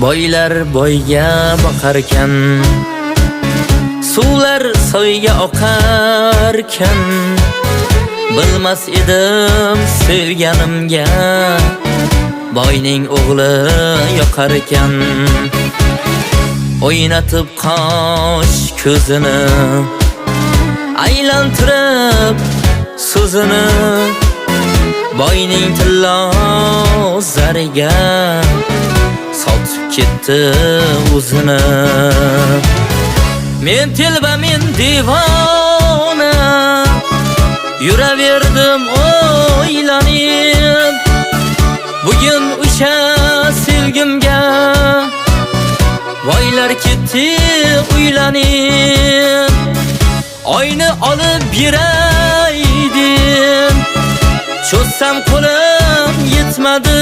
Boylar boyga boqarkan, suvlar soyga oqarkan, bilmas edim sevganimga boyning o'g'li yoqarkan. O'ynatib qosh ko'zini, aylantirib so'zini, boyning tillo zariga sotib ketdi o'zini. Men telba, men devona, yuraverdim o'ylanib. Bugun o'sha sevgimga boylar ketdi uylanib. Oyni olib beraydim, cho'zsam qo'lim yetmadi.